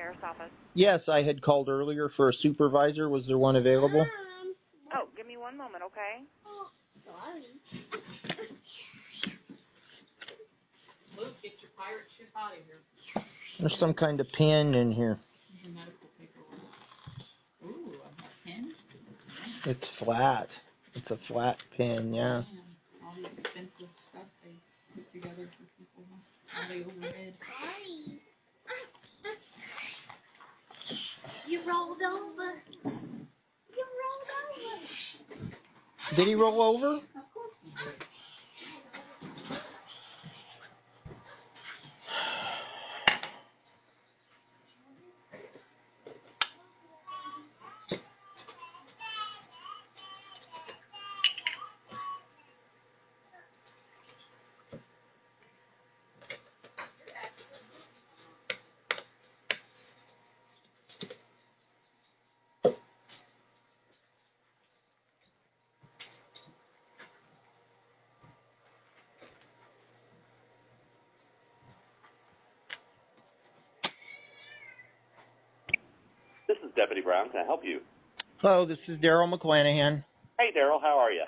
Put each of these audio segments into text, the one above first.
Sheriff's Office? Yes, I had called earlier for a supervisor. Was there one available? Oh, give me one moment, okay? Sorry. Luke, get your pirate ship out of here. There's some kind of pin in here. Medical paperwork. Ooh, a pin? It's flat. It's a flat pin, yeah. All the expensive stuff they put together for people. All the overhead. You rolled over. You rolled over. Did he roll over? Of course he did. This is Deputy Brown. Can I help you? Hello, this is Daryl McClanahan. Hey, Daryl. How are you?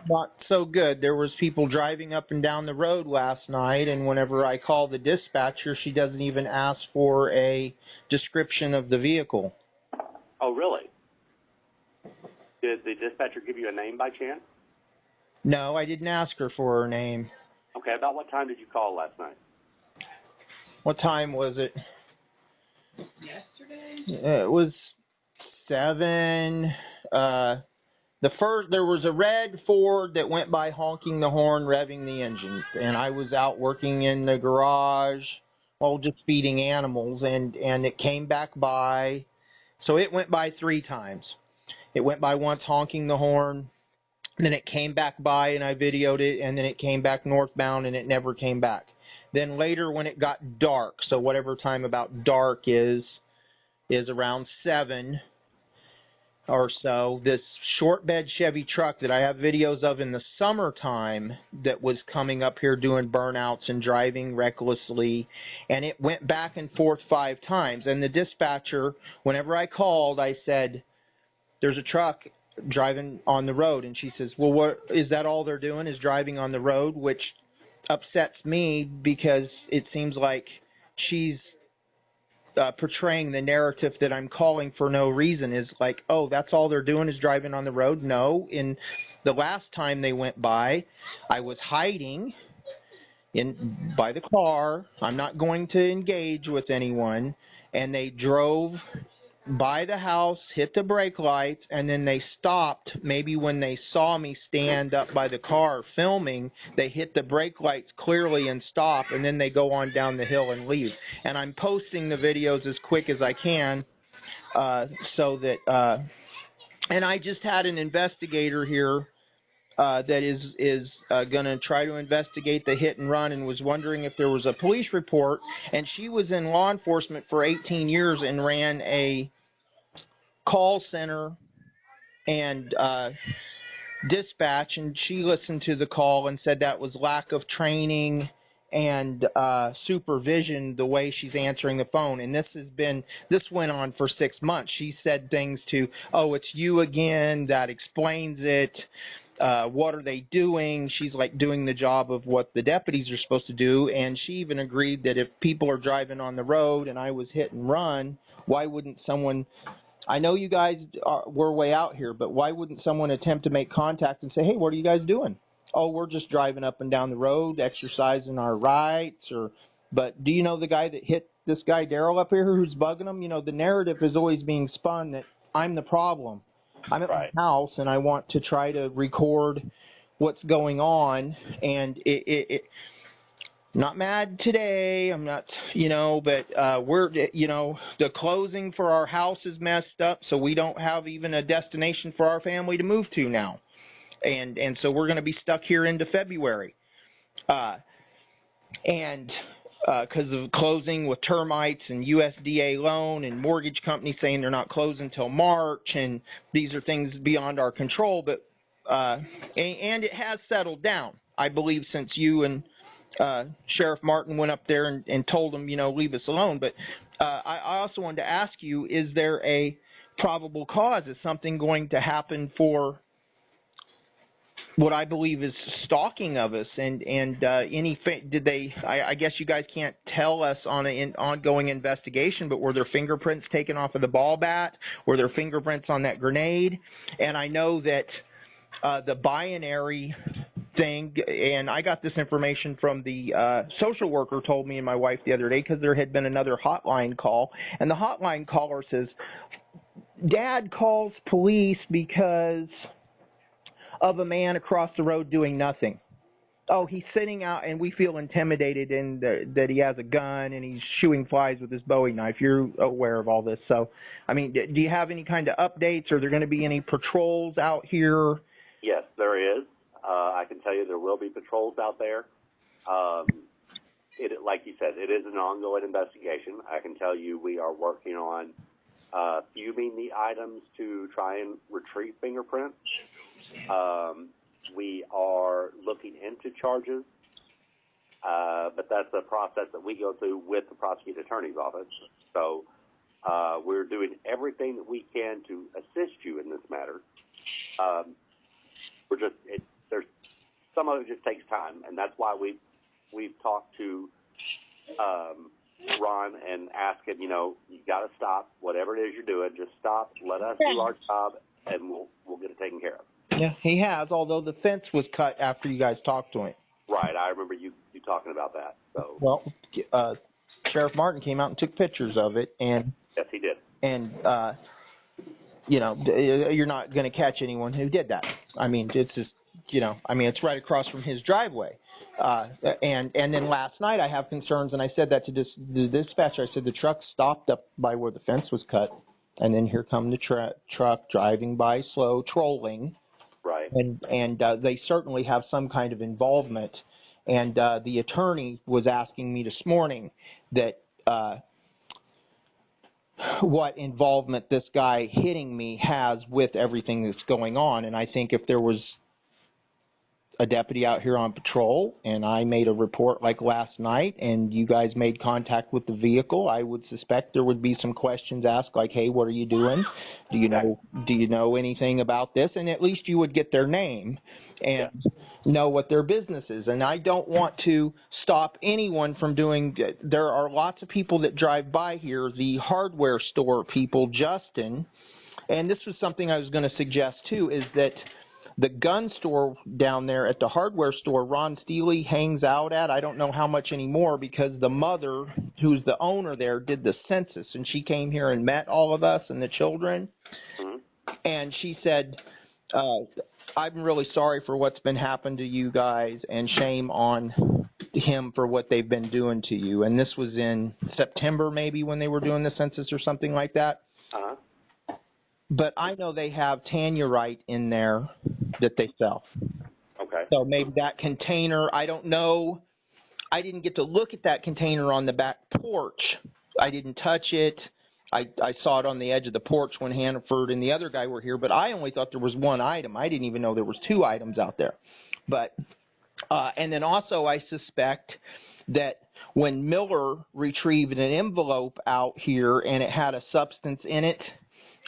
Not so good. There was people driving up and down the road last night, and whenever I call the dispatcher, she doesn't even ask for a description of the vehicle. Oh, really? Did the dispatcher give you a name by chance? No, I didn't ask her for her name. Okay. About what time did you call last night? What time was it? Yesterday? It was 7. There was a red Ford that went by honking the horn, revving the engine, and I was out working in the garage, well, just feeding animals, and it came back by. So it went by 3 times. It went by once honking the horn, then it came back by and I videoed it, and then it came back northbound and it never came back. Then later when it got dark, so whatever time about dark is around 7 or so, this short bed Chevy truck that I have videos of in the summertime that was coming up here doing burnouts and driving recklessly, and it went back and forth 5 times. And the dispatcher, whenever I called, I said, there's a truck driving on the road, and she says, well, what is that? All they're doing is driving on the road, which upsets me because it seems like she's portraying the narrative that I'm calling for no reason, is like, oh, that's all they're doing is driving on the road. No, in the last time they went by, I was hiding by the car. I'm not going to engage with anyone, and they drove by the house, hit the brake lights, and then they stopped. Maybe when they saw me stand up by the car filming, they hit the brake lights clearly and stop, and then they go on down the hill and leave. And I'm posting the videos as quick as I can so that and I just had an investigator here that is going to try to investigate the hit and run, and was wondering if there was a police report. And she was in law enforcement for 18 years and ran a call center and dispatch, and she listened to the call and said that was lack of training and supervision the way she's answering the phone. And this went on for 6 months. She said things to, oh, it's you again, that explains it. What are they doing? She's like doing the job of what the deputies are supposed to do. And she even agreed that if people are driving on the road and I was hit and run, why wouldn't someone, I know you guys were way out here, but why wouldn't someone attempt to make contact and say, hey, what are you guys doing? Oh, we're just driving up and down the road, exercising our rights. But do you know the guy that hit this guy, Daryl, up here, who's bugging him? You know, the narrative is always being spun that I'm the problem. I'm at my house, and I want to try to record what's going on. And I'm not mad today. I'm not, but the closing for our house is messed up, so we don't have even a destination for our family to move to now. And so we're going to be stuck here into February. Because of closing with termites and USDA loan and mortgage companies saying they're not closing until March, and these are things beyond our control. But and it has settled down, I believe, since you and Sheriff Martin went up there and told them, leave us alone. But I also wanted to ask you, is there a probable cause? Is something going to happen for what I believe is stalking of us? And did they, I guess you guys can't tell us on an ongoing investigation, but were there fingerprints taken off of the ball bat? Were there fingerprints on that grenade? And I know that the binary thing, and I got this information from the social worker told me and my wife the other day, because there had been another hotline call, and the hotline caller says, Dad calls police because of a man across the road doing nothing. Oh, he's sitting out and we feel intimidated and that he has a gun and he's shooing flies with his Bowie knife. You're aware of all this. So, I mean, do you have any kind of updates? Are there going to be any patrols out here? Yes, there is. I can tell you there will be patrols out there. Like you said, it is an ongoing investigation. I can tell you we are working on fuming the items to try and retrieve fingerprints. We are looking into charges, but that's a process that we go through with the prosecuting attorney's office. So we're doing everything that we can to assist you in this matter. There's some of it just takes time, and that's why we've talked to Ron and asked him, you got to stop whatever it is you're doing. Just stop. Let us do our job, and we'll get it taken care of. Yeah, he has, although the fence was cut after you guys talked to him. Right, I remember you talking about that. So. Well, Sheriff Martin came out and took pictures of it, and yes, he did. And you're not going to catch anyone who did that. I mean, it's just, it's right across from his driveway. And then last night I have concerns, and I said that to the dispatcher. I said the truck stopped up by where the fence was cut, and then here come the truck driving by slow, trolling. Right. And they certainly have some kind of involvement. And the attorney was asking me this morning that what involvement this guy hitting me has with everything that's going on. And I think if there was a deputy out here on patrol and I made a report like last night and you guys made contact with the vehicle, I would suspect there would be some questions asked like, hey, what are you doing? Do you know anything about this? And at least you would get their name and know what their business is. And I don't want to stop anyone from doing – there are lots of people that drive by here, the hardware store people, Justin, and this was something I was going to suggest too, is that the gun store down there at the hardware store Ron Stehle hangs out at, I don't know how much anymore because the mother, who's the owner there, did the census, and she came here and met all of us and the children. Mm-hmm. And she said, I'm really sorry for what's been happened to you guys, and shame on him for what they've been doing to you. And this was in September maybe when they were doing the census or something like that. Uh-huh. But I know they have Tannierite in there that they sell. Okay. So maybe that container, I don't know. I didn't get to look at that container on the back porch. I didn't touch it. I saw it on the edge of the porch when Hannaford and the other guy were here, but I only thought there was one item. I didn't even know there was two items out there. But and then also I suspect that when Miller retrieved an envelope out here and it had a substance in it,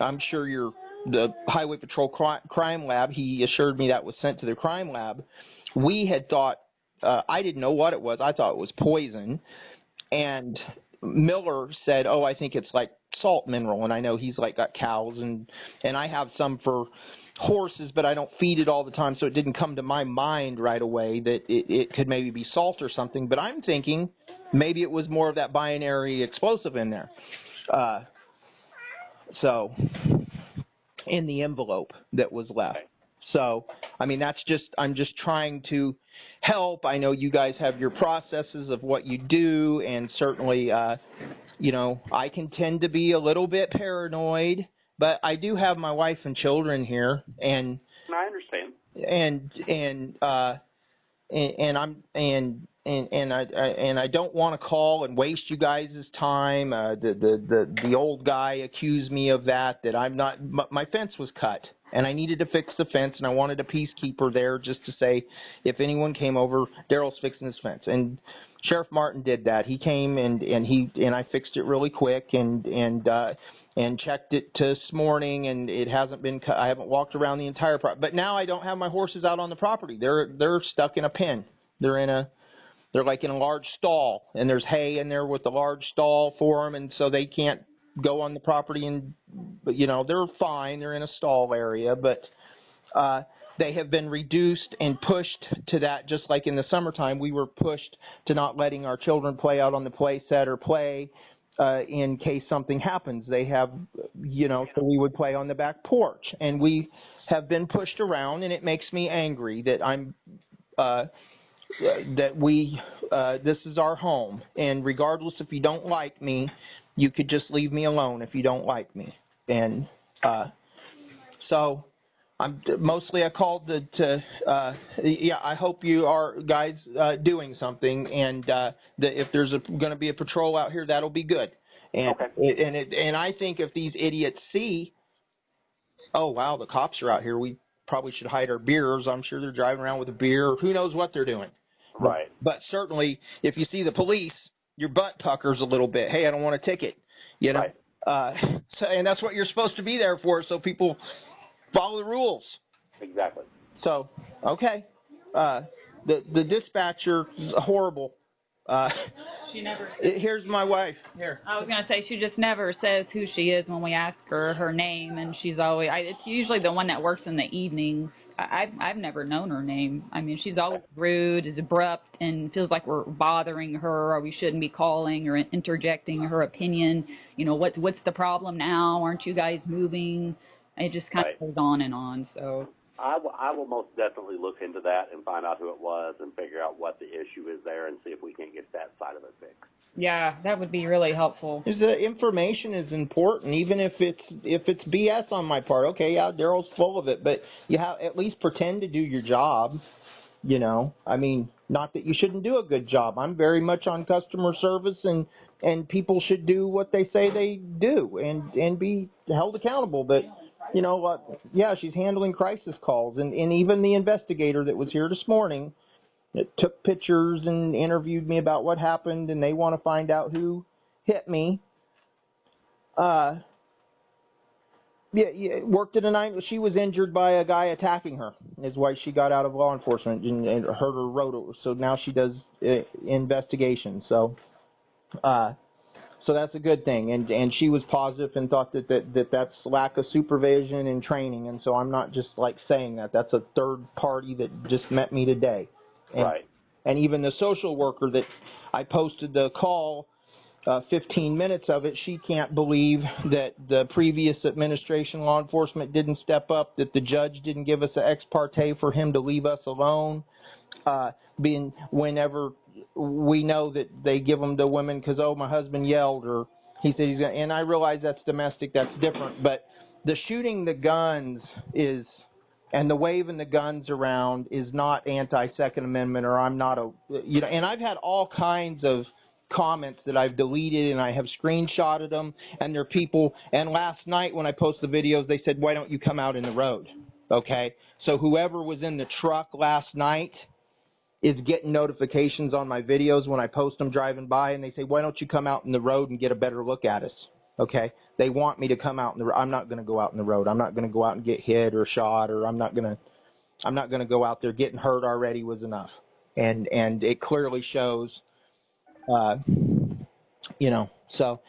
I'm sure the Highway Patrol crime lab, he assured me that was sent to the crime lab. We had thought, I didn't know what it was. I thought it was poison. And Miller said, oh, I think it's like salt mineral. And I know he's like got cows and I have some for horses, but I don't feed it all the time. So it didn't come to my mind right away that it could maybe be salt or something. But I'm thinking maybe it was more of that binary explosive in there. So, in the envelope that was left. So, I mean, I'm just trying to help. I know you guys have your processes of what you do, and certainly, I can tend to be a little bit paranoid, but I do have my wife and children here, and I understand. And I don't want to call and waste you guys' time. The old guy accused me of that I'm not. My fence was cut, and I needed to fix the fence, and I wanted a peacekeeper there just to say, if anyone came over, Daryl's fixing his fence. And Sheriff Martin did that. He came and I fixed it really quick and checked it this morning, and it hasn't been cut. I haven't walked around the entire property. But now I don't have my horses out on the property. They're stuck in a pen. They're like in a large stall, and there's hay in there with a large stall for them, and so they can't go on the property. And they're fine. They're in a stall area, but they have been reduced and pushed to that. Just like in the summertime, we were pushed to not letting our children play out on the play set or play in case something happens. They have, so we would play on the back porch, and we have been pushed around, and it makes me angry that this is our home, and regardless if you don't like me, you could just leave me alone if you don't like me. And so I called I hope you are guys doing something, and if there's going to be a patrol out here, that'll be good. And okay. And I think if these idiots see, oh wow, the cops are out here, we probably should hide our beers. I'm sure they're driving around with a beer. Who knows what they're doing? Right. But certainly, if you see the police, your butt puckers a little bit. Hey, I don't want a ticket. Right. And that's what you're supposed to be there for, so people follow the rules. Exactly. So, okay. The dispatcher is horrible. She never says. Here's my wife. Here. I was gonna say she just never says who she is when we ask her name, and she's always. It's usually the one that works in the evenings. I've never known her name. I mean, she's always rude, is abrupt, and feels like we're bothering her, or we shouldn't be calling or interjecting her opinion. What's the problem now? Aren't you guys moving? It just kind of goes on and on. So I will most definitely look into that and find out who it was and figure out what the issue is there and see if we can't get that side of it fixed. yeah, that would be really helpful. The information is important, even if it's BS on my part. Okay, yeah, Daryl's full of it, but you have at least pretend to do your job. I mean, not that you shouldn't do a good job. I'm very much on customer service, and people should do what they say they do and be held accountable. But yeah, she's handling crisis calls, and even the investigator that was here this morning that took pictures and interviewed me about what happened, and they want to find out who hit me. Worked at a night. She was injured by a guy attacking her. Is why she got out of law enforcement and hurt her rotor. So now she does investigation. So that's a good thing. And she was positive and thought that's lack of supervision and training. And so I'm not just like saying that. That's a third party that just met me today. Right. And even the social worker that I posted the call, 15 minutes of it, she can't believe that the previous administration, law enforcement, didn't step up, that the judge didn't give us an ex parte for him to leave us alone. Whenever we know that they give them to women because, oh, my husband yelled, or he said he's going to, and I realize that's domestic, that's different, but the shooting the guns is, and the waving the guns around is not anti-Second Amendment, or I'm not and I've had all kinds of comments that I've deleted, and I have screenshotted them, and they're people, and last night when I posted the videos, they said, why don't you come out in the road? Okay, so whoever was in the truck last night is getting notifications on my videos when I post them driving by, and they say, why don't you come out in the road and get a better look at us? Okay, they want me to come out in the road. I'm not going to go out in the road. I'm not going to go out and get hit or shot, or I'm not going to go out there. Getting hurt already was enough, and it clearly shows. So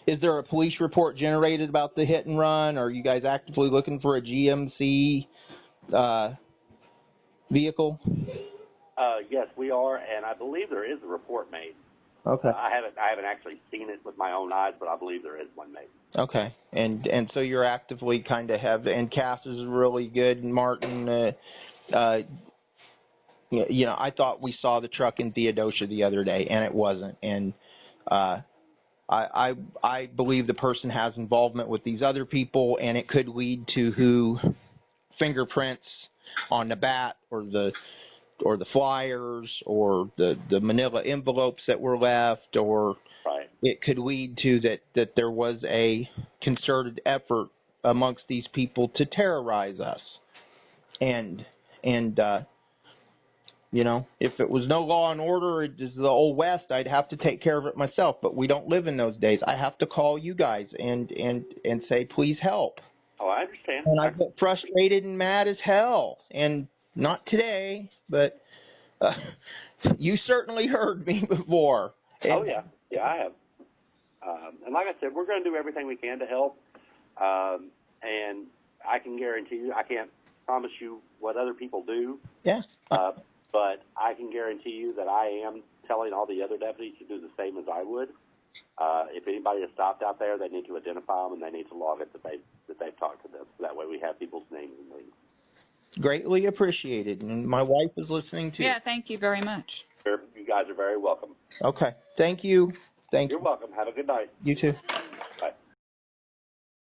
is there a police report generated about the hit and run? Are you guys actively looking for a GMC vehicle? Yes, we are, and I believe there is a report made. Okay. I haven't actually seen it with my own eyes, but I believe there is one made. Okay, and so you're actively kind of and Cass is really good, and Martin. I thought we saw the truck in Theodosia the other day, and it wasn't. And I believe the person has involvement with these other people, and it could lead to who fingerprints on the bat or the flyers or the manila envelopes that were left, or right. It could lead to that there was a concerted effort amongst these people to terrorize us. And You know, if it was no law and order, it is the old west, I'd have to take care of it myself. But we don't live in those days. I have to call you guys and say, please help. Oh, I understand. And I get frustrated and mad as hell. And not today, but you certainly heard me before. Oh, yeah. Yeah, I have. And like I said, we're going to do everything we can to help. And I can guarantee you, I can't promise you what other people do. Yeah. But I can guarantee you that I am telling all the other deputies to do the same as I would. If anybody is stopped out there, they need to identify them and they need to log it that they've talked to them. So that way we have people's names and things. Greatly appreciated. And my wife is listening too. Yeah, thank you very much. You guys are very welcome. Okay. Thank you. You're welcome. Have a good night. You too.